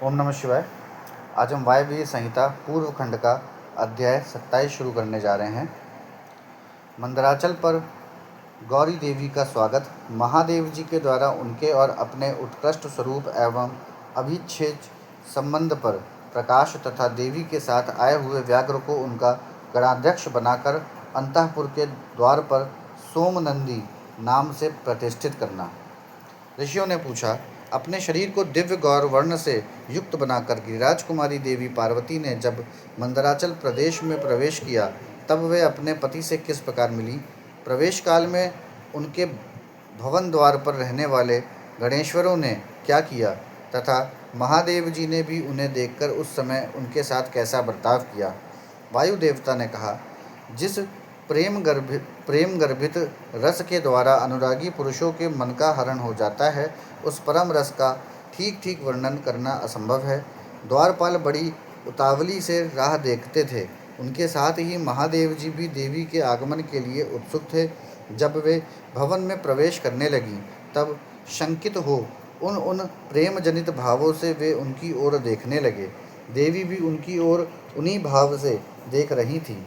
ओम नमः शिवाय। आज हम वायव्य संहिता पूर्व खंड का अध्याय 27 शुरू करने जा रहे हैं। मंदराचल पर गौरी देवी का स्वागत। महादेव जी के द्वारा उनके और अपने उत्कृष्ट स्वरूप एवं अभिच्छेद संबंध पर प्रकाश तथा देवी के साथ आए हुए व्याघ्र को उनका गणाध्यक्ष बनाकर अंतःपुर के द्वार पर सोमनंदी नाम से प्रतिष्ठित करना। ऋषियों ने पूछा, अपने शरीर को दिव्य गौर वर्ण से युक्त बनाकर गिरिराज कुमारी देवी पार्वती ने जब मंदराचल प्रदेश में प्रवेश किया तब वे अपने पति से किस प्रकार मिली? प्रवेश काल में उनके भवन द्वार पर रहने वाले गणेश्वरों ने क्या किया तथा महादेव जी ने भी उन्हें देखकर उस समय उनके साथ कैसा बर्ताव किया? वायु देवता ने कहा, जिस प्रेम गर्भित रस के द्वारा अनुरागी पुरुषों के मन का हरण हो जाता है, उस परम रस का ठीक ठीक वर्णन करना असंभव है। द्वारपाल बड़ी उतावली से राह देखते थे। उनके साथ ही महादेव जी भी देवी के आगमन के लिए उत्सुक थे। जब वे भवन में प्रवेश करने लगी तब शंकित हो उन प्रेम जनित भावों से वे उनकी ओर देखने लगे। देवी भी उनकी ओर उन्हीं भाव से देख रही थी।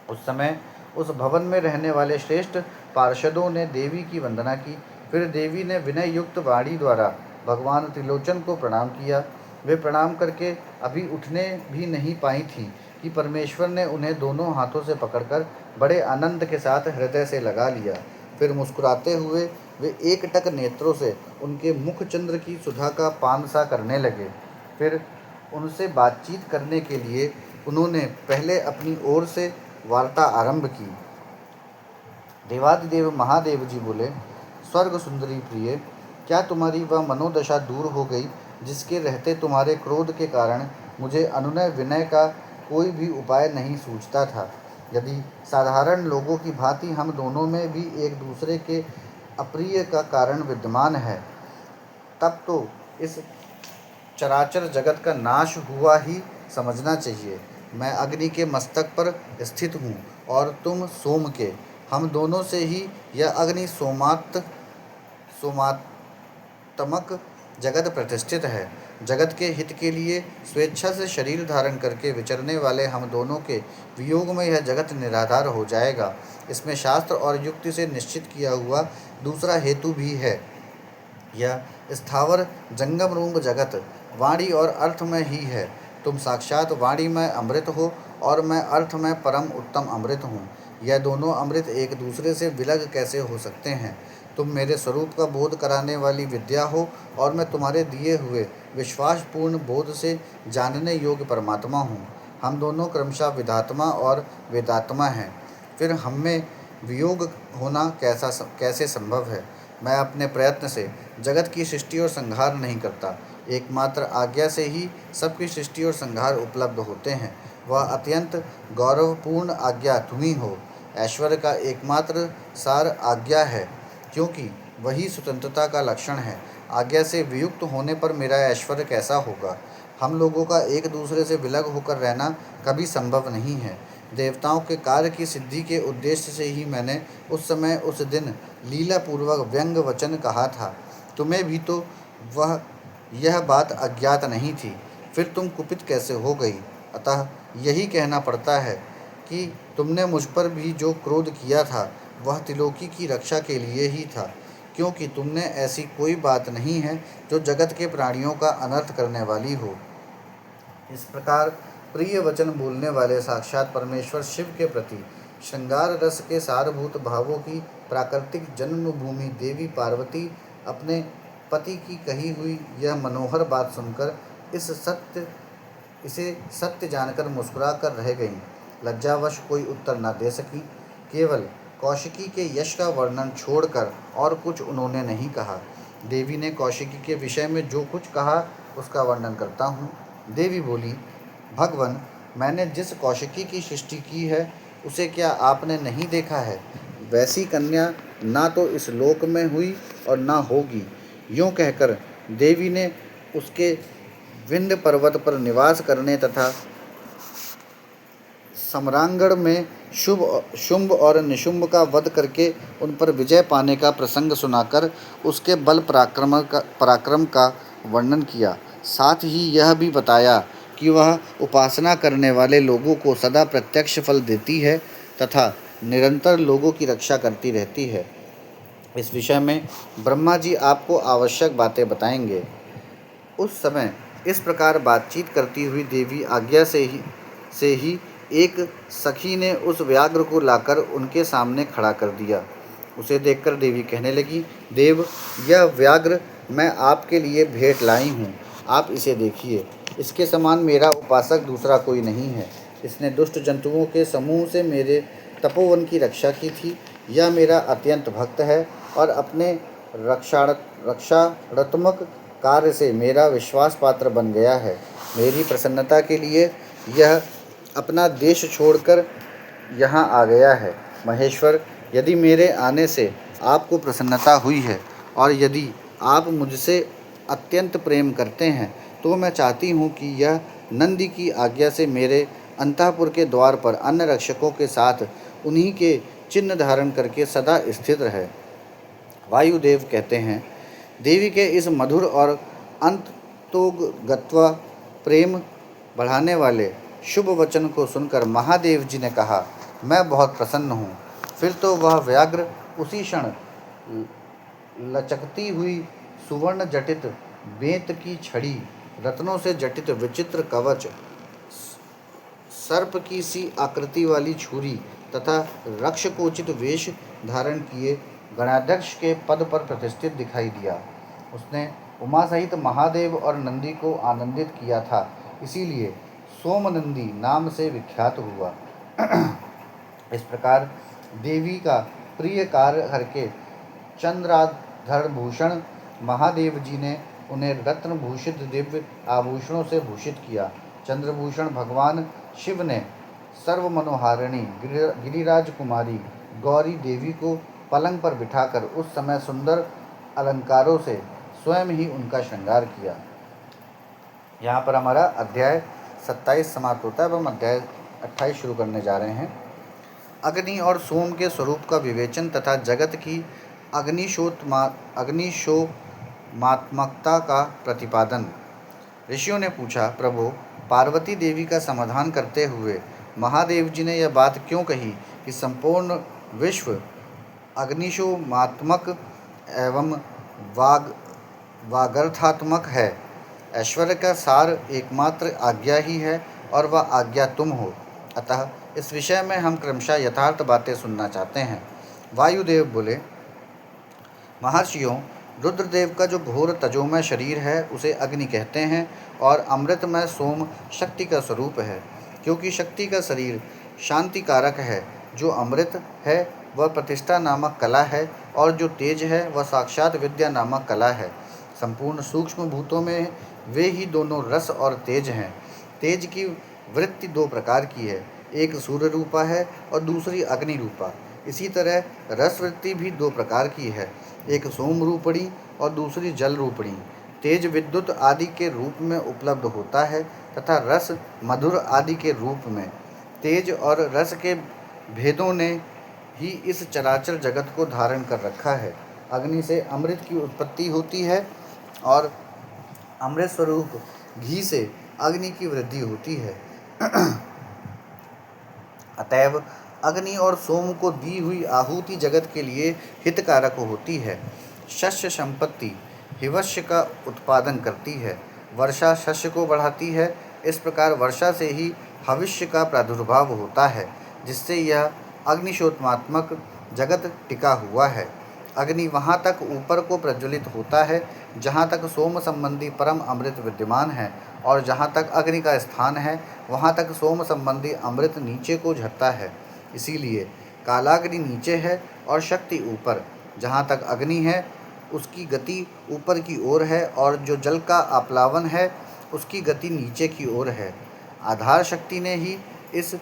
उस समय उस भवन में रहने वाले श्रेष्ठ पार्षदों ने देवी की वंदना की। फिर देवी ने विनय युक्त वाणी द्वारा भगवान त्रिलोचन को प्रणाम किया। वे प्रणाम करके अभी उठने भी नहीं पाई थीं कि परमेश्वर ने उन्हें दोनों हाथों से पकड़कर बड़े आनंद के साथ हृदय से लगा लिया। फिर मुस्कुराते हुए वे एकटक नेत्रों से उनके मुख चंद्र की सुधा का पान सा करने लगे। फिर उनसे बातचीत करने के लिए उन्होंने पहले अपनी ओर से वार्ता आरंभ की। देवादिदेव महादेव जी बोले, स्वर्ग सुंदरी प्रिय, क्या तुम्हारी वह मनोदशा दूर हो गई जिसके रहते तुम्हारे क्रोध के कारण मुझे अनुनय विनय का कोई भी उपाय नहीं सूझता था? यदि साधारण लोगों की भांति हम दोनों में भी एक दूसरे के अप्रिय का कारण विद्यमान है, तब तो इस चराचर जगत का नाश हुआ ही समझना चाहिए। मैं अग्नि के मस्तक पर स्थित हूँ और तुम सोम के। हम दोनों से ही यह अग्नि सोमात्मक जगत प्रतिष्ठित है। जगत के हित के लिए स्वेच्छा से शरीर धारण करके विचरने वाले हम दोनों के वियोग में यह जगत निराधार हो जाएगा। इसमें शास्त्र और युक्ति से निश्चित किया हुआ दूसरा हेतु भी है। यह स्थावर जंगम रूप जगत वाणी और अर्थ में ही है। तुम साक्षात वाणी में अमृत हो और मैं अर्थ में परम उत्तम अमृत हूँ। यह दोनों अमृत एक दूसरे से विलग कैसे हो सकते हैं? तुम मेरे स्वरूप का बोध कराने वाली विद्या हो और मैं तुम्हारे दिए हुए विश्वासपूर्ण बोध से जानने योग्य परमात्मा हूँ। हम दोनों क्रमशः विधात्मा और वेदात्मा हैं। फिर हम में वियोग होना कैसे संभव है? मैं अपने प्रयत्न से जगत की सृष्टि और संहार नहीं करता। एकमात्र आज्ञा से ही सबकी सृष्टि और संहार उपलब्ध होते हैं। वह अत्यंत गौरवपूर्ण आज्ञा तुम्ही हो। ऐश्वर्य का एकमात्र सार आज्ञा है, क्योंकि वही स्वतंत्रता का लक्षण है। आज्ञा से वियुक्त होने पर मेरा ऐश्वर्य कैसा होगा? हम लोगों का एक दूसरे से विलग होकर रहना कभी संभव नहीं है। देवताओं के कार्य की सिद्धि के उद्देश्य से ही मैंने उस समय उस दिन लीलापूर्वक व्यंग वचन कहा था। तुम्हें भी तो यह बात अज्ञात नहीं थी, फिर तुम कुपित कैसे हो गई? अतः यही कहना पड़ता है कि तुमने मुझ पर भी जो क्रोध किया था वह त्रिलोकी की रक्षा के लिए ही था, क्योंकि तुमने ऐसी कोई बात नहीं है जो जगत के प्राणियों का अनर्थ करने वाली हो। इस प्रकार प्रिय वचन बोलने वाले साक्षात परमेश्वर शिव के प्रति श्रृंगार रस के सारभूत भावों की प्राकृतिक जन्मभूमि देवी पार्वती अपने पति की कही हुई यह मनोहर बात सुनकर इसे सत्य जानकर मुस्कुरा कर रह गईं। लज्जावश कोई उत्तर न दे सकी। केवल कौशिकी के यश का वर्णन छोड़कर और कुछ उन्होंने नहीं कहा। देवी ने कौशिकी के विषय में जो कुछ कहा उसका वर्णन करता हूँ। देवी बोली, भगवन, मैंने जिस कौशिकी की सृष्टि की है उसे क्या आपने नहीं देखा है? वैसी कन्या ना तो इस लोक में हुई और ना होगी। यूँ कहकर देवी ने उसके विंध्य पर्वत पर निवास करने तथा सम्रांगण में शुंभ और निशुंभ का वध करके उन पर विजय पाने का प्रसंग सुनाकर उसके बल पराक्रम का वर्णन किया। साथ ही यह भी बताया कि वह उपासना करने वाले लोगों को सदा प्रत्यक्ष फल देती है तथा निरंतर लोगों की रक्षा करती रहती है। इस विषय में ब्रह्मा जी आपको आवश्यक बातें बताएंगे। उस समय इस प्रकार बातचीत करती हुई देवी आज्ञा से ही एक सखी ने उस व्याघ्र को लाकर उनके सामने खड़ा कर दिया। उसे देखकर देवी कहने लगी, देव, यह व्याघ्र मैं आपके लिए भेंट लाई हूँ। आप इसे देखिए। इसके समान मेरा उपासक दूसरा कोई नहीं है। इसने दुष्ट जंतुओं के समूह से मेरे तपोवन की रक्षा की थी। यह मेरा अत्यंत भक्त है और अपने रक्षात्मक कार्य से मेरा विश्वास पात्र बन गया है। मेरी प्रसन्नता के लिए यह अपना देश छोड़कर यहाँ आ गया है। महेश्वर, यदि मेरे आने से आपको प्रसन्नता हुई है और यदि आप मुझसे अत्यंत प्रेम करते हैं तो मैं चाहती हूँ कि यह नंदी की आज्ञा से मेरे अंतःपुर के द्वार पर अन्य रक्षकों के साथ उन्हीं के चिन्ह धारण करके सदा स्थित रहे। वायुदेव कहते हैं, देवी के इस मधुर और अंततोगत्वा प्रेम बढ़ाने वाले शुभ वचन को सुनकर महादेव जी ने कहा, मैं बहुत प्रसन्न हूँ। फिर तो वह व्याघ्र उसी क्षण लचकती हुई सुवर्ण जटित बेंत की छड़ी, रत्नों से जटित विचित्र कवच, सर्प की सी आकृति वाली छुरी तथा रक्षकोचित वेश धारण किए गणाध्यक्ष के पद पर प्रतिष्ठित दिखाई दिया। उसने उमा सहित महादेव और नंदी को आनंदित किया था, इसीलिए सोमनंदी नाम से विख्यात हुआ। इस प्रकार देवी का प्रिय कार्य करके चंद्राधर भूषण महादेव जी ने उन्हें रत्न भूषित दिव्य आभूषणों से भूषित किया। चंद्रभूषण भगवान शिव ने सर्वमनोहारिणी गिरिराज कुमारी गौरी देवी को पलंग पर बिठाकर उस समय सुंदर अलंकारों से स्वयं ही उनका श्रृंगार किया। यहाँ पर हमारा अध्याय 27 समाप्त होता है। अब हम अध्याय 28 शुरू करने जा रहे हैं। अग्नि और सोम के स्वरूप का विवेचन तथा जगत की अग्निशोमात्मकता का प्रतिपादन। ऋषियों ने पूछा, प्रभु, पार्वती देवी का समाधान करते हुए महादेव जी ने यह बात क्यों कही कि संपूर्ण विश्व अग्निशोमात्मक एवं वागर्थात्मक है। ऐश्वर्य का सार एकमात्र आज्ञा ही है और वह आज्ञा तुम हो। अतः इस विषय में हम क्रमशः यथार्थ बातें सुनना चाहते हैं। वायुदेव बोले, महर्षियों, रुद्रदेव का जो घोर तजोमय शरीर है उसे अग्नि कहते हैं और अमृतमय सोम शक्ति का स्वरूप है। क्योंकि शक्ति का शरीर शांति कारक है, जो अमृत है वह प्रतिष्ठा नामक कला है और जो तेज है वह साक्षात विद्या नामक कला है। संपूर्ण सूक्ष्म भूतों में वे ही दोनों रस और तेज हैं। तेज की वृत्ति दो प्रकार की है, एक सूर्य रूपा है और दूसरी अग्नि रूपा। इसी तरह रस वृत्ति भी दो प्रकार की है, एक सोम रूपणी और दूसरी जल रूपणी। तेज विद्युत आदि के रूप में उपलब्ध होता है तथा रस मधुर आदि के रूप में। तेज और रस के भेदों ने ही इस चराचर जगत को धारण कर रखा है। अग्नि से अमृत की उत्पत्ति होती है और अमृत स्वरूप घी से अग्नि की वृद्धि होती है। अतएव अग्नि और सोम को दी हुई आहुति जगत के लिए हितकारक होती है। शस्य संपत्ति हिवश्य का उत्पादन करती है, वर्षा शस्य को बढ़ाती है। इस प्रकार वर्षा से ही हविष्य का प्रादुर्भाव होता है, जिससे यह अग्निशोत्मात्मक जगत टिका हुआ है। अग्नि वहाँ तक ऊपर को प्रज्वलित होता है जहाँ तक सोम संबंधी परम अमृत विद्यमान है, और जहाँ तक अग्नि का स्थान है वहाँ तक सोम संबंधी अमृत नीचे को झरता है। इसीलिए कालाग्नि नीचे है और शक्ति ऊपर। जहाँ तक अग्नि है उसकी गति ऊपर की ओर है और जो जल का आप्लावन है उसकी गति नीचे की ओर है। आधार शक्ति ने ही इस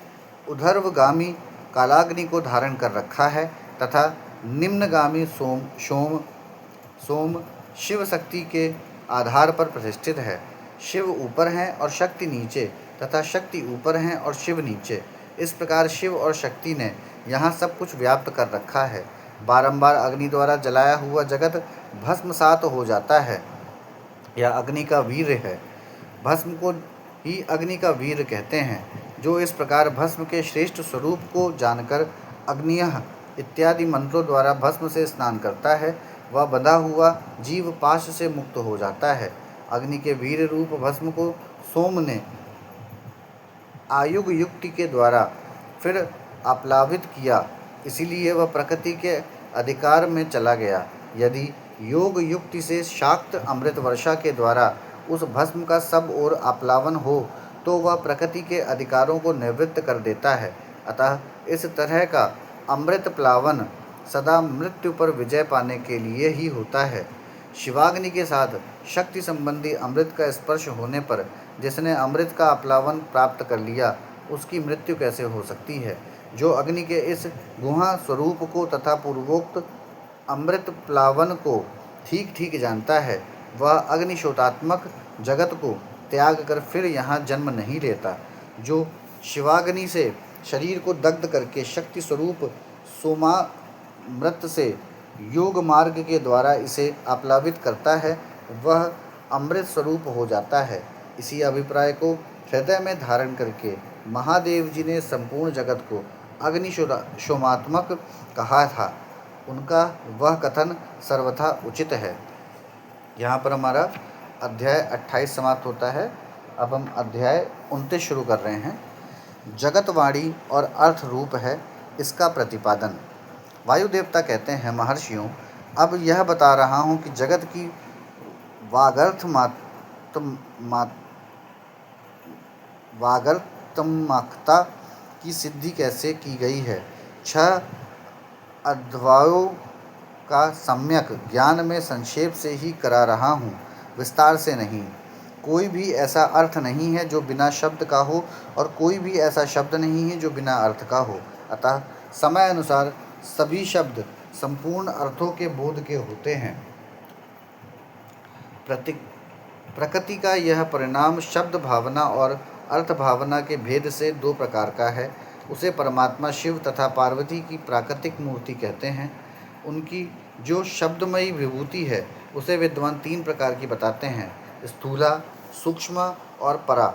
ऊर्ध्वगामी कालाग्नि को धारण कर रखा है तथा निम्नगामी सोम शिव शक्ति के आधार पर प्रतिष्ठित है। शिव ऊपर हैं और शक्ति नीचे तथा शक्ति ऊपर हैं और शिव नीचे। इस प्रकार शिव और शक्ति ने यहाँ सब कुछ व्याप्त कर रखा है। बारंबार अग्नि द्वारा जलाया हुआ जगत भस्मसात हो जाता है। यह अग्नि का वीर्य है। भस्म को ही अग्नि का वीर कहते हैं। जो इस प्रकार भस्म के श्रेष्ठ स्वरूप को जानकर अग्नियः इत्यादि मंत्रों द्वारा भस्म से स्नान करता है, वह बंधा हुआ जीव पाश से मुक्त हो जाता है। अग्नि के वीर रूप भस्म को सोम ने आयुग युक्ति के द्वारा फिर आप्लावित किया, इसीलिए वह प्रकृति के अधिकार में चला गया। यदि योग युक्ति से शाक्त अमृत वर्षा के द्वारा उस भस्म का सब ओर आप्लावन हो तो वह प्रकृति के अधिकारों को निवृत्त कर देता है। अतः इस तरह का अमृत प्लावन सदा मृत्यु पर विजय पाने के लिए ही होता है। शिवाग्नि के साथ शक्ति संबंधी अमृत का स्पर्श होने पर जिसने अमृत का अपलावन प्राप्त कर लिया, उसकी मृत्यु कैसे हो सकती है। जो अग्नि के इस गुहा स्वरूप को तथा पूर्वोक्त अमृत प्लावन को ठीक ठीक जानता है, वह अग्निशोतात्मक जगत को त्याग कर फिर यहाँ जन्म नहीं लेता। जो शिवाग्नि से शरीर को दग्ध करके शक्ति स्वरूप सोमामृत से योग मार्ग के द्वारा इसे आप्लावित करता है, वह अमृत स्वरूप हो जाता है। इसी अभिप्राय को हृदय में धारण करके महादेव जी ने संपूर्ण जगत को अग्निशोमात्मक कहा था। उनका वह कथन सर्वथा उचित है। यहाँ पर हमारा अध्याय 28 समाप्त होता है। अब हम अध्याय 29 शुरू कर रहे हैं। जगतवाणी और अर्थ रूप है इसका प्रतिपादन। वायु देवता कहते हैं, महर्षियों, अब यह बता रहा हूँ कि जगत की वागर्थमात्मकता की सिद्धि कैसे की गई है। 6 अध्यायों का सम्यक ज्ञान में संक्षेप से ही करा रहा हूँ, विस्तार से नहीं। कोई भी ऐसा अर्थ नहीं है जो बिना शब्द का हो और कोई भी ऐसा शब्द नहीं है जो बिना अर्थ का हो। अतः समय अनुसार सभी शब्द संपूर्ण अर्थों के बोध के होते हैं। प्रकृति का यह परिणाम शब्द भावना और अर्थ भावना के भेद से 2 प्रकार का है। उसे परमात्मा शिव तथा पार्वती की प्राकृतिक मूर्ति कहते हैं। उनकी जो शब्दमयी विभूति है उसे विद्वान 3 प्रकार की बताते हैं, स्थूला, सूक्ष्म और परा।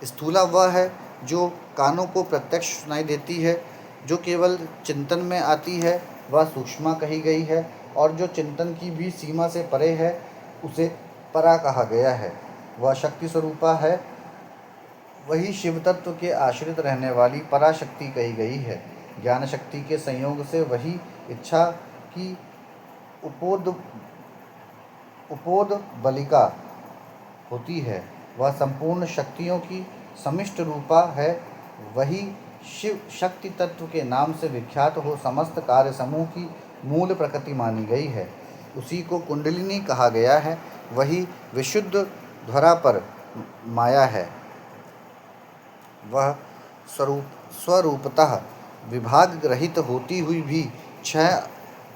स्थूला वह है जो कानों को प्रत्यक्ष सुनाई देती है, जो केवल चिंतन में आती है वह सूक्ष्मा कही गई है, और जो चिंतन की भी सीमा से परे है उसे परा कहा गया है। वह शक्ति स्वरूपा है, वही शिव तत्व के आश्रित रहने वाली पराशक्ति कही गई है। ज्ञान शक्ति के संयोग से वही इच्छा की उपोद बलिका होती है। वह संपूर्ण शक्तियों की समिष्ट रूपा है। वही शिव शक्ति तत्व के नाम से विख्यात हो समस्त कार्य समूह की मूल प्रकृति मानी गई है। उसी को कुंडलिनी कहा गया है। वही विशुद्ध ध्वरा पर माया है। वह स्वरूपतः विभाग रहित होती हुई भी 6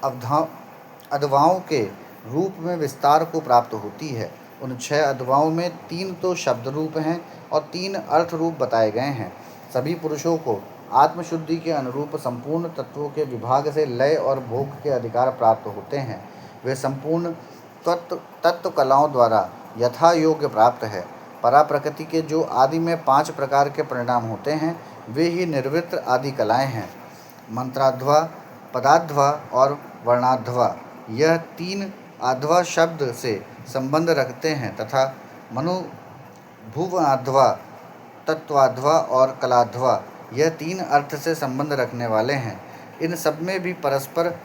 अध्यायों के रूप में विस्तार को प्राप्त होती है। उन 6 अध्यायों में 3 तो शब्द रूप हैं और 3 अर्थ रूप बताए गए हैं। सभी पुरुषों को आत्मशुद्धि के अनुरूप संपूर्ण तत्वों के विभाग से लय और भोग के अधिकार प्राप्त होते हैं। वे संपूर्ण तत्व कलाओं द्वारा यथा योग्य प्राप्त है। परा प्रकृति के जो आदि में 5 प्रकार के परिणाम होते हैं, वे ही निर्वृत्त आदि कलाएं हैं। मंत्राध्वा, पदाध्वा और वर्णाध्वा, यह 3 आध्वा शब्द से संबंध रखते हैं तथा मनुभुवाध्वा, तत्वाध्वा और कलाध्वा, यह 3 अर्थ से संबंध रखने वाले हैं। इन सब में भी परस्पर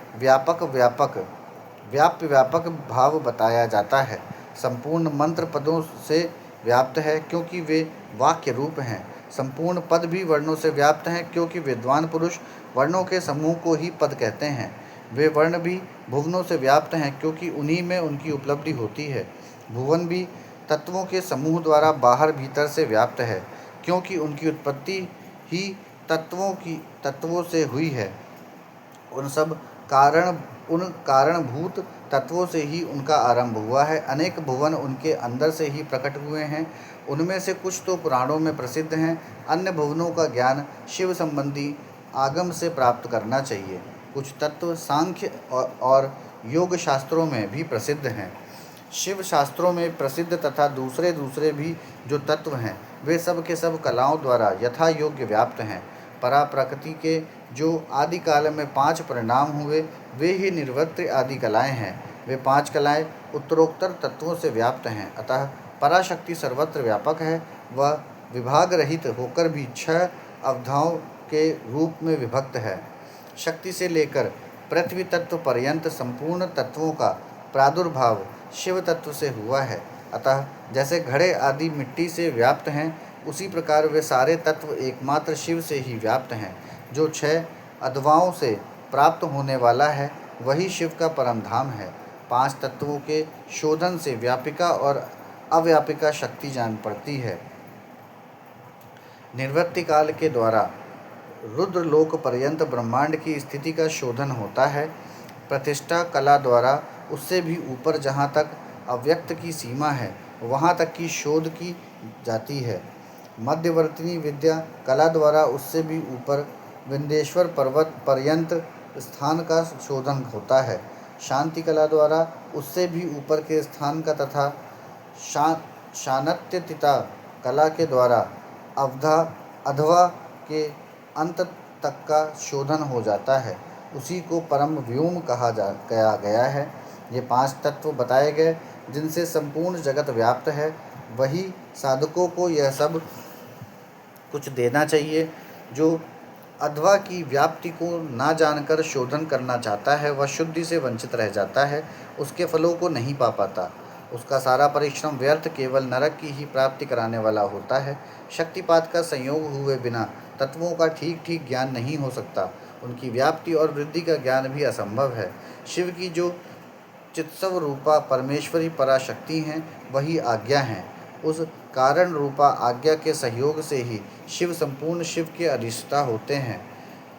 व्याप्य भाव बताया जाता है। संपूर्ण मंत्र पदों से व्याप्त है क्योंकि वे वाक्य रूप हैं। संपूर्ण पद भी वर्णों से व्याप्त हैं क्योंकि विद्वान पुरुष वर्णों के समूह को ही पद कहते हैं। वे वर्ण भी भुवनों से व्याप्त हैं क्योंकि उन्हीं में उनकी उपलब्धि होती है। भुवन भी तत्वों के समूह द्वारा बाहर भीतर से व्याप्त है क्योंकि उनकी उत्पत्ति ही तत्वों से हुई है। उन कारणभूत तत्वों से ही उनका आरंभ हुआ है। अनेक भुवन उनके अंदर से ही प्रकट हुए हैं। उनमें से कुछ तो पुराणों में प्रसिद्ध हैं। अन्य भुवनों का ज्ञान शिव संबंधी आगम से प्राप्त करना चाहिए। कुछ तत्व सांख्य और योग शास्त्रों में भी प्रसिद्ध हैं। शिव शास्त्रों में प्रसिद्ध तथा दूसरे दूसरे भी जो तत्व हैं वे सब के सब कलाओं द्वारा यथा योग्य व्याप्त हैं। परा प्रकृति के जो आदि काल में 5 परिणाम हुए वे ही निर्वृत्ति आदि कलाएं हैं। वे 5 कलाएं उत्तरोत्तर तत्वों से व्याप्त हैं। अतः पराशक्ति सर्वत्र व्यापक है। वह विभाग रहित होकर भी 6 अवधाओं के रूप में विभक्त है। शक्ति से लेकर पृथ्वी तत्व पर्यंत संपूर्ण तत्वों का प्रादुर्भाव शिव तत्व से हुआ है। अतः जैसे घड़े आदि मिट्टी से व्याप्त हैं उसी प्रकार वे सारे तत्व एकमात्र शिव से ही व्याप्त हैं। जो 6 अधवाओं से प्राप्त होने वाला है वही शिव का परम धाम है। 5 तत्वों के शोधन से व्यापिका और अव्यापिका शक्ति जान पड़ती है। निर्वृत्ति काल के द्वारा रुद्रलोक पर्यंत ब्रह्मांड की स्थिति का शोधन होता है। प्रतिष्ठा कला द्वारा उससे भी ऊपर जहाँ तक अव्यक्त की सीमा है वहाँ तक की शोध की जाती है। मध्यवर्ती विद्या कला द्वारा उससे भी ऊपर विंध्येश्वर पर्वत पर्यंत स्थान का शोधन होता है। शांति कला द्वारा उससे भी ऊपर के स्थान का तथा शानत्यतिता कला के द्वारा अधवा के अंत तक का शोधन हो जाता है। उसी को परम व्योम कहा गया है। ये 5 तत्व बताए गए जिनसे संपूर्ण जगत व्याप्त है। वही साधकों को यह सब कुछ देना चाहिए। जो अधवा की व्याप्ति को ना जानकर शोधन करना चाहता है वह शुद्धि से वंचित रह जाता है, उसके फलों को नहीं पा पाता। उसका सारा परिश्रम व्यर्थ केवल नरक की ही प्राप्ति कराने वाला होता है। शक्तिपात का संयोग हुए बिना तत्वों का ठीक ठीक ज्ञान नहीं हो सकता। उनकी व्याप्ति और वृद्धि का ज्ञान भी असंभव है। शिव की जो चित्सव रूपा परमेश्वरी पराशक्ति हैं वही आज्ञा हैं। उस कारण रूपा आज्ञा के सहयोग से ही शिव संपूर्ण शिव के अधिष्ठा होते हैं।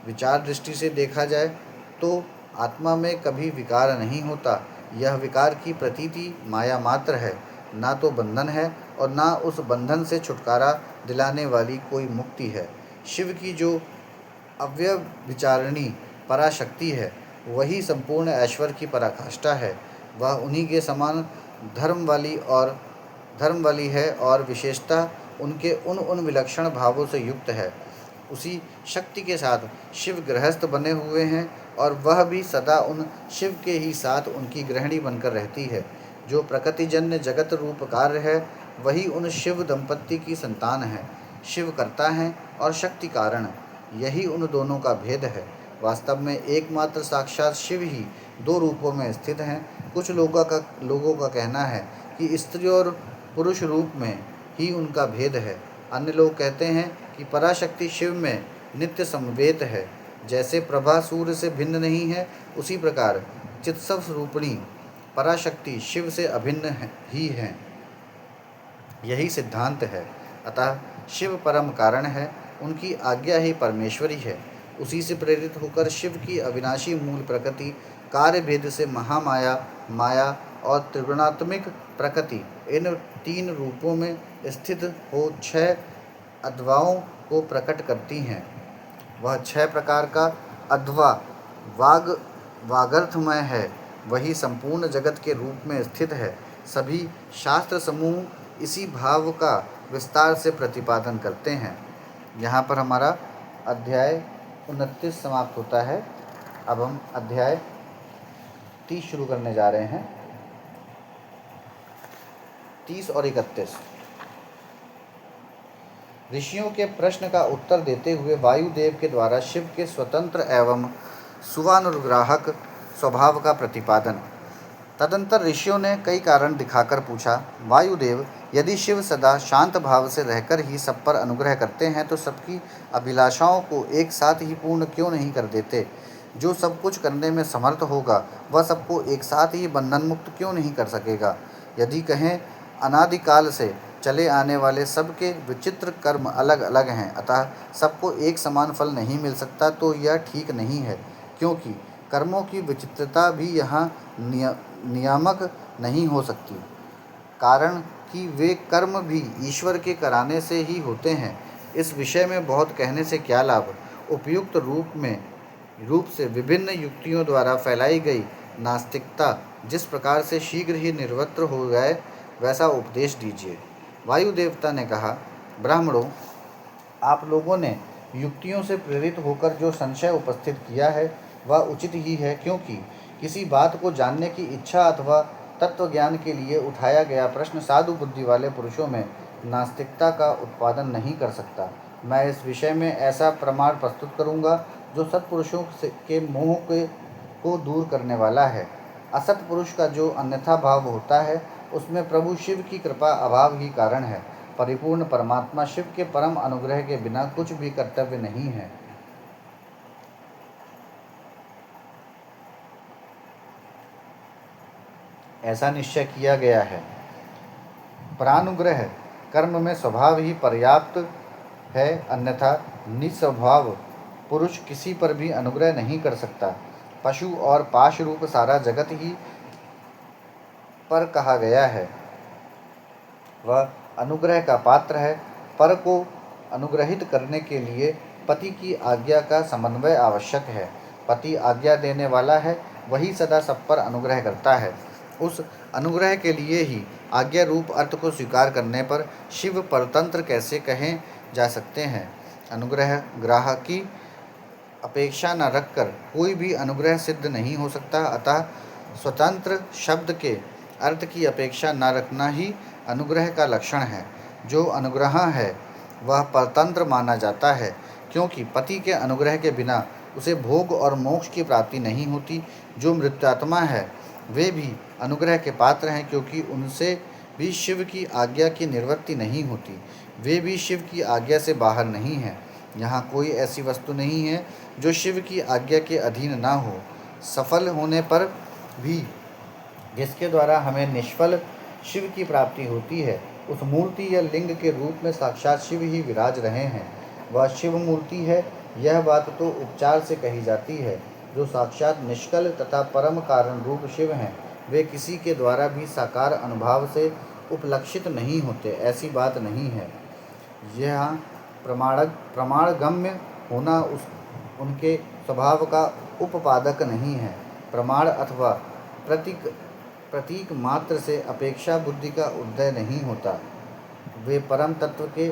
विचार दृष्टि से देखा जाए तो आत्मा में कभी विकार नहीं होता। यह विकार की प्रतीति माया मात्र है, ना तो बंधन है और ना उस बंधन से छुटकारा दिलाने वाली कोई मुक्ति है। शिव की जो अव्यभिचारिणी पराशक्ति है वही संपूर्ण ऐश्वर्य की पराकाष्ठा है। वह उन्हीं के समान धर्म वाली है और विशेषतः उनके उन विलक्षण भावों से युक्त है। उसी शक्ति के साथ शिव गृहस्थ बने हुए हैं और वह भी सदा उन शिव के ही साथ उनकी गृहिणी बनकर रहती है। जो प्रकृतिजन्य जगत रूप कार्य है वही उन शिव दंपत्ति की संतान है। शिव कर्ता हैं और शक्ति कारण, यही उन दोनों का भेद है। वास्तव में एकमात्र साक्षात शिव ही 2 रूपों में स्थित हैं। कुछ लोगों का कहना है कि स्त्री और पुरुष रूप में ही उनका भेद है। अन्य लोग कहते हैं कि पराशक्ति शिव में नित्य समवेत है। जैसे प्रभा सूर्य से भिन्न नहीं है उसी प्रकार चित्सव रूपिणी पराशक्ति शिव से अभिन्न ही है। यही सिद्धांत है। अतः शिव परम कारण है, उनकी आज्ञा ही परमेश्वरी है। उसी से प्रेरित होकर शिव की अविनाशी मूल प्रकृति कार्य भेद से महामाया, माया और त्रिगुणात्मिक प्रकृति इन 3 रूपों में स्थित हो 6 अधवाओं को प्रकट करती हैं। वह 6 प्रकार का अधवा वागर्थमय है, वही संपूर्ण जगत के रूप में स्थित है। सभी शास्त्र समूह इसी भाव का विस्तार से प्रतिपादन करते हैं। यहाँ पर हमारा अध्याय 29 समाप्त होता है। अब हम अध्याय 30 शुरू करने जा रहे हैं। 30 और 31। ऋषियों के प्रश्न का उत्तर देते हुए वायुदेव के द्वारा शिव के स्वतंत्र एवं सुवानुग्राहक स्वभाव का प्रतिपादन। तदंतर ऋषियों ने कई कारण दिखाकर पूछा, वायुदेव, यदि शिव सदा शांत भाव से रहकर ही सब पर अनुग्रह करते हैं तो सबकी अभिलाषाओं को एक साथ ही पूर्ण क्यों नहीं कर देते? जो सब कुछ करने में समर्थ होगा वह सबको एक साथ ही बंधन मुक्त क्यों नहीं कर सकेगा? यदि कहें अनादिकाल से चले आने वाले सबके विचित्र कर्म अलग अलग हैं, अतः सबको एक समान फल नहीं मिल सकता, तो यह ठीक नहीं है, क्योंकि कर्मों की विचित्रता भी यहाँ नियामक नहीं हो सकती। कारण कि वे कर्म भी ईश्वर के कराने से ही होते हैं। इस विषय में बहुत कहने से क्या लाभ? उपयुक्त रूप से विभिन्न युक्तियों द्वारा फैलाई गई नास्तिकता जिस प्रकार से शीघ्र ही निवृत्त हो गए वैसा उपदेश दीजिए। वायु देवता ने कहा, ब्राह्मणों, आप लोगों ने युक्तियों से प्रेरित होकर जो संशय उपस्थित किया है वह उचित ही है, क्योंकि किसी बात को जानने की इच्छा अथवा तत्व ज्ञान के लिए उठाया गया प्रश्न साधु बुद्धि वाले पुरुषों में नास्तिकता का उत्पादन नहीं कर सकता। मैं इस विषय में ऐसा प्रमाण प्रस्तुत करूंगा जो सत्पुरुषों के मोह को दूर करने वाला है। असत पुरुष का जो अन्यथा भाव होता है उसमें प्रभु शिव की कृपा अभाव ही कारण है। परिपूर्ण परमात्मा शिव के परम अनुग्रह के बिना कुछ भी कर्तव्य नहीं है। ऐसा निश्चय किया गया है। परानुग्रह कर्म में स्वभाव ही पर्याप्त है, अन्यथा निस्वभाव पुरुष किसी पर भी अनुग्रह नहीं कर सकता। पशु और पाश रूप सारा जगत ही पर कहा गया है, वह अनुग्रह का पात्र है। पर को अनुग्रहित करने के लिए पति की आज्ञा का समन्वय आवश्यक है। पति आज्ञा देने वाला है, वही सदा सब पर अनुग्रह करता है। उस अनुग्रह के लिए ही आज्ञा रूप अर्थ को स्वीकार करने पर शिव परतंत्र कैसे कहे जा सकते हैं। अनुग्रह ग्राह की अपेक्षा न रखकर कोई भी अनुग्रह सिद्ध नहीं हो सकता, अतः स्वतंत्र शब्द के अर्थ की अपेक्षा न रखना ही अनुग्रह का लक्षण है। जो अनुग्रह है वह परतंत्र माना जाता है, क्योंकि पति के अनुग्रह के बिना उसे भोग और मोक्ष की प्राप्ति नहीं होती। जो मृत्यात्मा है वे भी अनुग्रह के पात्र हैं, क्योंकि उनसे भी शिव की आज्ञा की निवृत्ति नहीं होती। वे भी शिव की आज्ञा से बाहर नहीं हैं। यहाँ कोई ऐसी वस्तु नहीं है जो शिव की आज्ञा के अधीन ना हो। सफल होने पर भी जिसके द्वारा हमें निष्फल शिव की प्राप्ति होती है, उस मूर्ति या लिंग के रूप में साक्षात शिव ही विराज रहे हैं। वह शिव मूर्ति है, यह बात तो उपचार से कही जाती है। जो साक्षात निष्कल तथा परम कारण रूप शिव हैं, वे किसी के द्वारा भी साकार अनुभाव से उपलक्षित नहीं होते, ऐसी बात नहीं है। यह प्रमाणगम्य होना उनके स्वभाव का उपपादक नहीं है। प्रमाण अथवा प्रतीक मात्र से अपेक्षा बुद्धि का उदय नहीं होता। वे परम तत्व के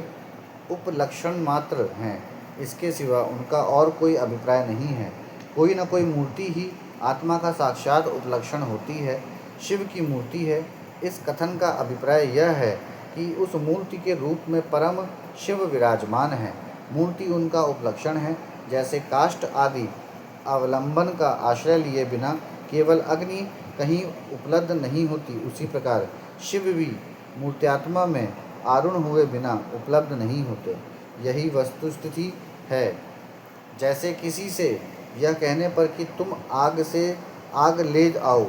उपलक्षण मात्र हैं, इसके सिवा उनका और कोई अभिप्राय नहीं है। कोई न कोई मूर्ति ही आत्मा का साक्षात उपलक्षण होती है। शिव की मूर्ति है, इस कथन का अभिप्राय यह है कि उस मूर्ति के रूप में परम शिव विराजमान है। मूर्ति उनका उपलक्षण है। जैसे काष्ठ आदि अवलंबन का आश्रय लिए बिना केवल अग्नि कहीं उपलब्ध नहीं होती, उसी प्रकार शिव भी मूर्त्यात्मा में आरूढ़ हुए बिना उपलब्ध नहीं होते। यही वस्तुस्थिति है। जैसे किसी से यह कहने पर कि तुम आग से आग ले आओ,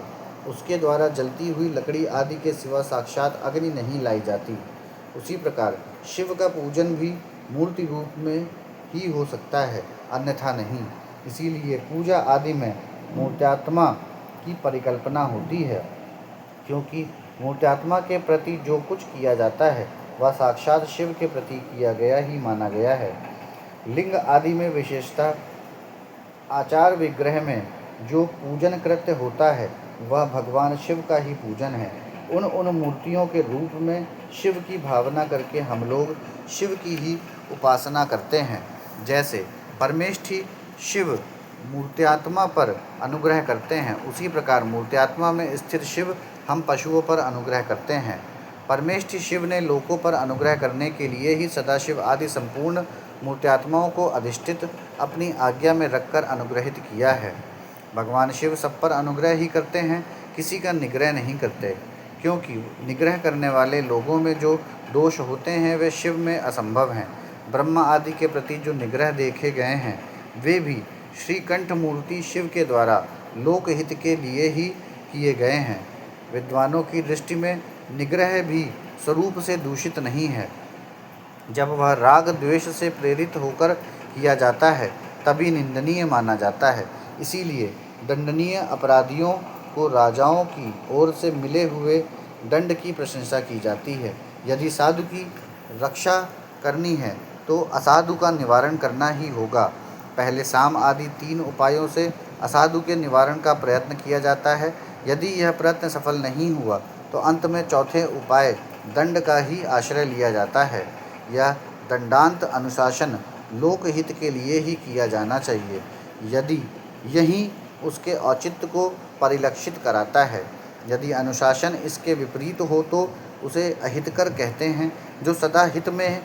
उसके द्वारा जलती हुई लकड़ी आदि के सिवा साक्षात अग्नि नहीं लाई जाती, उसी प्रकार शिव का पूजन भी मूर्ति रूप में ही हो सकता है, अन्यथा नहीं। इसीलिए पूजा आदि में मूर्त्यात्मा की परिकल्पना होती है, क्योंकि मूर्त्यात्मा के प्रति जो कुछ किया जाता है वह साक्षात शिव के प्रति किया गया ही माना गया है। लिंग आदि में विशेषतः आचार विग्रह में जो पूजन कृत्य होता है वह भगवान शिव का ही पूजन है। उन मूर्तियों के रूप में शिव की भावना करके हम लोग शिव की ही उपासना करते हैं। जैसे परमेष्ठी शिव मूर्त्यात्मा पर अनुग्रह करते हैं, उसी प्रकार मूर्त्यात्मा में स्थित शिव हम पशुओं पर अनुग्रह करते हैं। परमेष्ठी शिव ने लोकों पर अनुग्रह करने के लिए ही सदाशिव आदि संपूर्ण मूर्त्यात्माओं को अधिष्ठित अपनी आज्ञा में रखकर अनुग्रहित किया है। भगवान शिव सब पर अनुग्रह ही करते हैं, किसी का निग्रह नहीं करते, क्योंकि निग्रह करने वाले लोगों में जो दोष होते हैं वे शिव में असंभव हैं। ब्रह्मा आदि के प्रति जो निग्रह देखे गए हैं वे भी श्रीकंठ मूर्ति शिव के द्वारा लोकहित के लिए ही किए गए हैं। विद्वानों की दृष्टि में निग्रह भी स्वरूप से दूषित नहीं है। जब वह राग द्वेष से प्रेरित होकर किया जाता है तभी निंदनीय माना जाता है। इसीलिए दंडनीय अपराधियों को राजाओं की ओर से मिले हुए दंड की प्रशंसा की जाती है। यदि साधु की रक्षा करनी है तो असाधु का निवारण करना ही होगा। पहले साम आदि 3 उपायों से असाधु के निवारण का प्रयत्न किया जाता है। यदि यह प्रयत्न सफल नहीं हुआ तो अंत में चौथे उपाय दंड का ही आश्रय लिया जाता है। यह दंडांत अनुशासन लोकहित के लिए ही किया जाना चाहिए, यदि यही उसके औचित्य को परिलक्षित कराता है। यदि अनुशासन इसके विपरीत हो तो उसे अहितकर कहते हैं। जो सदा हित में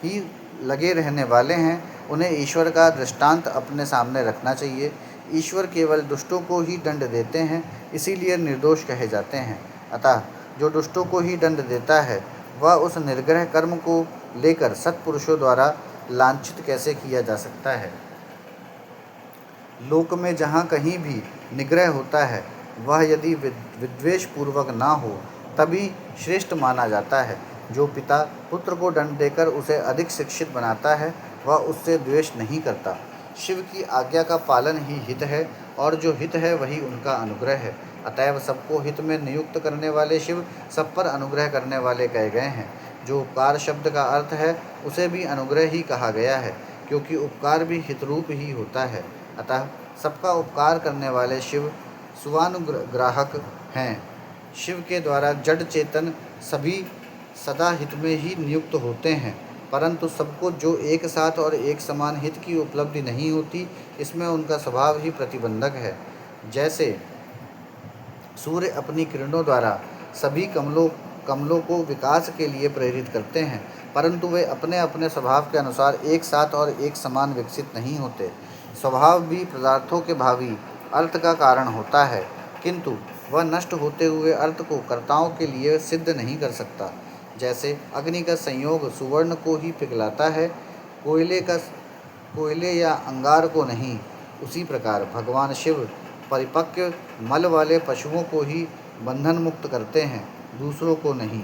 ही लगे रहने वाले हैं, उन्हें ईश्वर का दृष्टांत अपने सामने रखना चाहिए। ईश्वर केवल दुष्टों को ही दंड देते हैं, इसीलिए निर्दोष कहे जाते हैं। अतः जो दुष्टों को ही दंड देता है, वह उस निर्ग्रह कर्म को लेकर सत्पुरुषों द्वारा लांछित कैसे किया जा सकता है। लोक में जहाँ कहीं भी निग्रह होता है, वह यदि विद्वेष पूर्वक ना हो तभी श्रेष्ठ माना जाता है। जो पिता पुत्र को दंड देकर उसे अधिक शिक्षित बनाता है, वह उससे द्वेष नहीं करता। शिव की आज्ञा का पालन ही हित है, और जो हित है वही उनका अनुग्रह है। अतएव सबको हित में नियुक्त करने वाले शिव सब पर अनुग्रह करने वाले कहे गए हैं। जो उपकार शब्द का अर्थ है, उसे भी अनुग्रह ही कहा गया है, क्योंकि उपकार भी हितरूप ही होता है। अतः सबका उपकार करने वाले शिव स्वानुग्राहक हैं। शिव के द्वारा जड़ चेतन सभी सदा हित में ही नियुक्त होते हैं, परंतु सबको जो एक साथ और एक समान हित की उपलब्धि नहीं होती, इसमें उनका स्वभाव ही प्रतिबंधक है। जैसे सूर्य अपनी किरणों द्वारा सभी कमलों को विकास के लिए प्रेरित करते हैं, परंतु वे अपने अपने स्वभाव के अनुसार एक साथ और एक समान विकसित नहीं होते। स्वभाव भी पदार्थों के भावी अर्थ का कारण होता है, किंतु वह नष्ट होते हुए अर्थ को कर्ताओं के लिए सिद्ध नहीं कर सकता। जैसे अग्नि का संयोग सुवर्ण को ही पिघलाता है, कोयले या अंगार को नहीं, उसी प्रकार भगवान शिव परिपक्व मल वाले पशुओं को ही बंधन मुक्त करते हैं, दूसरों को नहीं।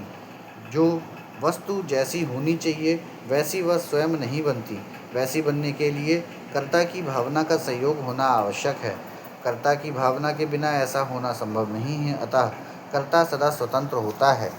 जो वस्तु जैसी होनी चाहिए वैसी वह स्वयं नहीं बनती, वैसी बनने के लिए कर्ता की भावना का सहयोग होना आवश्यक है। कर्ता की भावना के बिना ऐसा होना संभव नहीं है। अतः कर्ता सदा स्वतंत्र होता है।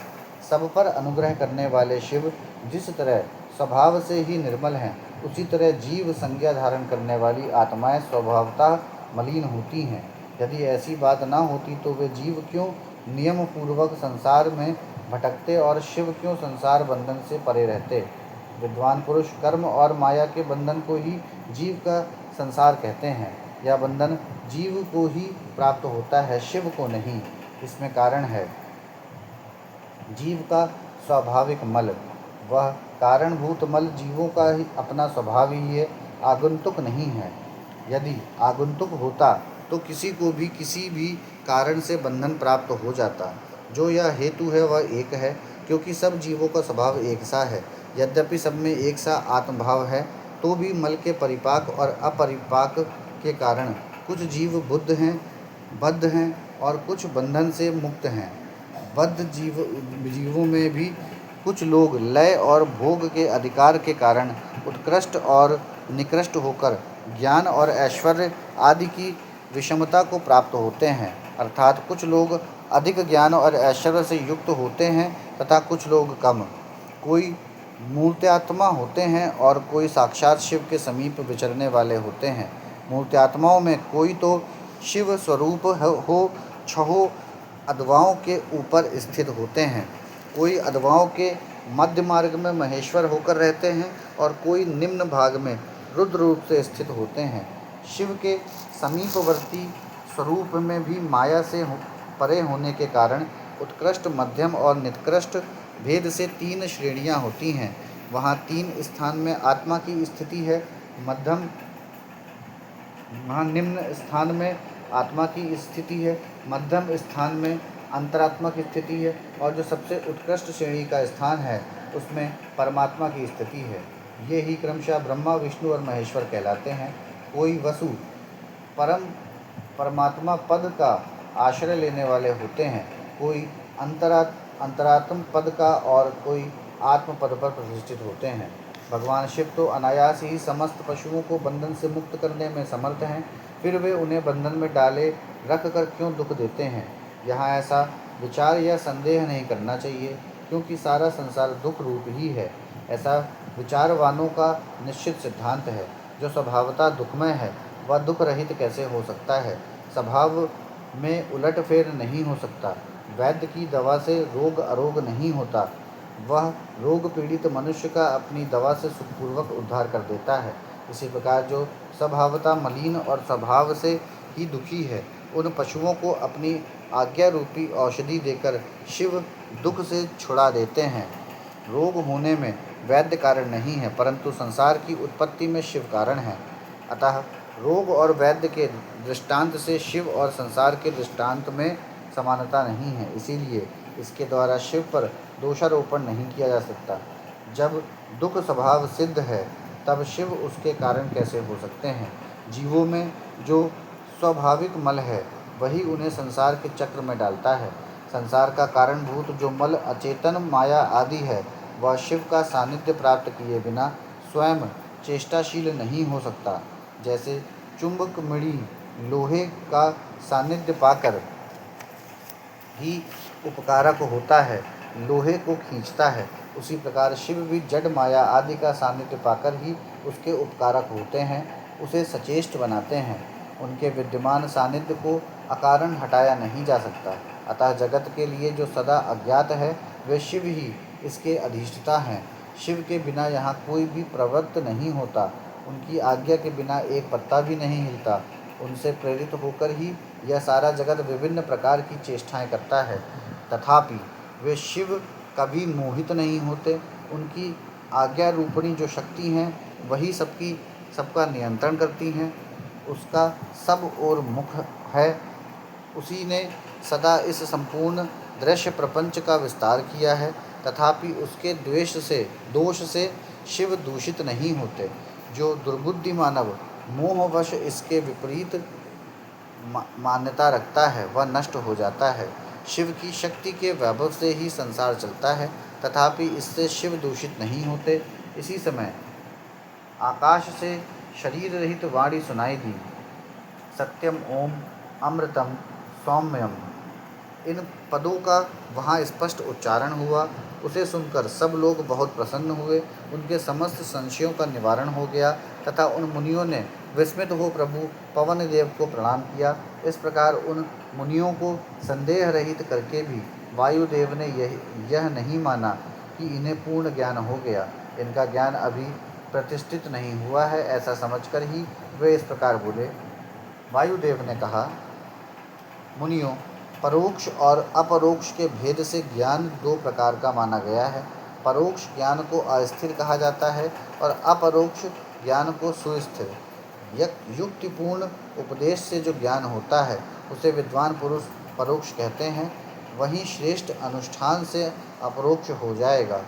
सब पर अनुग्रह करने वाले शिव जिस तरह स्वभाव से ही निर्मल हैं, उसी तरह जीव संज्ञा धारण करने वाली आत्माएं स्वभावतः मलिन होती हैं। यदि ऐसी बात न होती तो वे जीव क्यों नियम पूर्वक संसार में भटकते और शिव क्यों संसार बंधन से परे रहते। विद्वान पुरुष कर्म और माया के बंधन को ही जीव का संसार कहते हैं। यह बंधन जीव को ही प्राप्त होता है, शिव को नहीं। इसमें कारण है जीव का स्वाभाविक मल, वह कारणभूत मल जीवों का ही अपना स्वभाव ही है, आगंतुक नहीं है। यदि आगंतुक होता तो किसी को भी किसी भी कारण से बंधन प्राप्त हो जाता। जो यह हेतु है वह एक है, क्योंकि सब जीवों का स्वभाव एक सा है। यद्यपि सब में एक सा आत्मभाव है, तो भी मल के परिपाक और अपरिपाक के कारण कुछ जीव बद्ध हैं और कुछ बंधन से मुक्त हैं। बद्ध जीवों में भी कुछ लोग लय और भोग के अधिकार के कारण उत्कृष्ट और निकृष्ट होकर ज्ञान और ऐश्वर्य आदि की विषमता को प्राप्त होते हैं। अर्थात कुछ लोग अधिक ज्ञान और ऐश्वर्य से युक्त होते हैं तथा कुछ लोग कम। कोई मूर्त्यात्मा होते हैं और कोई साक्षात शिव के समीप विचरने वाले होते हैं। मूर्त्यात्माओं में कोई तो शिव स्वरूप हो छहो अधवाओं के ऊपर स्थित होते हैं, कोई अधवाओं के मध्य मार्ग में महेश्वर होकर रहते हैं और कोई निम्न भाग में रुद्र रूप से स्थित होते हैं। शिव के समीपवर्ती स्वरूप में भी माया से परे होने के कारण उत्कृष्ट, मध्यम और निकृष्ट भेद से 3 श्रेणियां होती हैं। वहाँ 3 स्थान में आत्मा की स्थिति है, वहाँ निम्न स्थान में आत्मा की स्थिति है, मध्यम स्थान में अंतरात्मा की स्थिति है, और जो सबसे उत्कृष्ट श्रेणी का स्थान है उसमें परमात्मा की स्थिति है। ये ही क्रमशः ब्रह्मा, विष्णु और महेश्वर कहलाते हैं। कोई वसु परमात्मा पद का आश्रय लेने वाले होते हैं, कोई अंतरात्म पद का और कोई आत्म पद पर प्रतिष्ठित होते हैं। भगवान शिव तो अनायास ही समस्त पशुओं को बंधन से मुक्त करने में समर्थ हैं, फिर वे उन्हें बंधन में डाले रख कर क्यों दुख देते हैं। यहाँ ऐसा विचार या संदेह नहीं करना चाहिए, क्योंकि सारा संसार दुख रूप ही है। ऐसा विचारवानों का निश्चित सिद्धांत है। जो स्वभावतः दुखमय है वह दुख रहित कैसे हो सकता है। स्वभाव में उलटफेर नहीं हो सकता। वैद्य की दवा से रोग अरोग नहीं होता, वह रोग पीड़ित मनुष्य का अपनी दवा से सुखपूर्वक उद्धार कर देता है। इसी प्रकार जो स्वभावतः मलिन और स्वभाव से ही दुखी है, उन पशुओं को अपनी आज्ञा रूपी औषधि देकर शिव दुख से छुड़ा देते हैं। रोग होने में वैद्य कारण नहीं है, परंतु संसार की उत्पत्ति में शिव कारण है। अतः रोग और वैद्य के दृष्टांत से शिव और संसार के दृष्टांत में समानता नहीं है, इसीलिए इसके द्वारा शिव पर दोषारोपण नहीं किया जा सकता। जब दुख स्वभाव सिद्ध है, तब शिव उसके कारण कैसे हो सकते हैं। जीवों में जो स्वाभाविक मल है, वही उन्हें संसार के चक्र में डालता है। संसार का कारणभूत जो मल अचेतन माया आदि है, वह शिव का सानिध्य प्राप्त किए बिना स्वयं चेष्टाशील नहीं हो सकता। जैसे चुंबक मणि लोहे का सानिध्य पाकर ही उपकारक होता है, लोहे को खींचता है, उसी प्रकार शिव भी जड़ माया आदि का सानिध्य पाकर ही उसके उपकारक होते हैं, उसे सचेष्ट बनाते हैं। उनके विद्यमान सानिध्य को अकारण हटाया नहीं जा सकता। अतः जगत के लिए जो सदा अज्ञात है, वे शिव ही इसके अधिष्ठता हैं। शिव के बिना यहाँ कोई भी प्रवृत्त नहीं होता, उनकी आज्ञा के बिना एक पत्ता भी नहीं हिलता। उनसे प्रेरित होकर ही यह सारा जगत विभिन्न प्रकार की चेष्टाएं करता है, तथापि वे शिव कभी मोहित नहीं होते। उनकी आज्ञा रूपणी जो शक्ति हैं, वही सबका नियंत्रण करती हैं। उसका सब ओर मुख है, उसी ने सदा इस संपूर्ण दृश्य प्रपंच का विस्तार किया है, तथापि उसके दोष से शिव दूषित नहीं होते। जो दुर्बुद्धि मानव मोहवश इसके विपरीत मान्यता रखता है, वह नष्ट हो जाता है। शिव की शक्ति के वैभव से ही संसार चलता है, तथापि इससे शिव दूषित नहीं होते। इसी समय आकाश से शरीर रहित वाणी सुनाई दी, सत्यम ओम अमृतम सौम्यम। इन पदों का वहाँ स्पष्ट उच्चारण हुआ। उसे सुनकर सब लोग बहुत प्रसन्न हुए, उनके समस्त संशयों का निवारण हो गया तथा उन मुनियों ने विस्मित हो प्रभु पवन देव को प्रणाम किया। इस प्रकार उन मुनियों को संदेह रहित करके भी वायुदेव ने यह नहीं माना कि इन्हें पूर्ण ज्ञान हो गया, इनका ज्ञान अभी प्रतिष्ठित नहीं हुआ है, ऐसा समझकर ही वे इस प्रकार बोले। वायुदेव ने कहा, मुनियों, परोक्ष और अपरोक्ष के भेद से ज्ञान दो प्रकार का माना गया है। परोक्ष ज्ञान को अस्थिर कहा जाता है और अपरोक्ष ज्ञान को सुस्थिर। युक्तिपूर्ण उपदेश से जो ज्ञान होता है, उसे विद्वान पुरुष परोक्ष कहते हैं। वहीं श्रेष्ठ अनुष्ठान से अपरोक्ष हो जाएगा।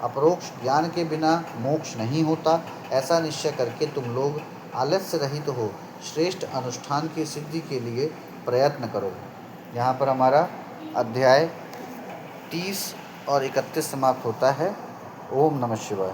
अपरोक्ष ज्ञान के बिना मोक्ष नहीं होता, ऐसा निश्चय करके तुम लोग आलस्य रहित हो श्रेष्ठ अनुष्ठान की सिद्धि के लिए प्रयत्न करो। यहाँ पर हमारा अध्याय 30 और 31 समाप्त होता है। ओम नमः शिवाय।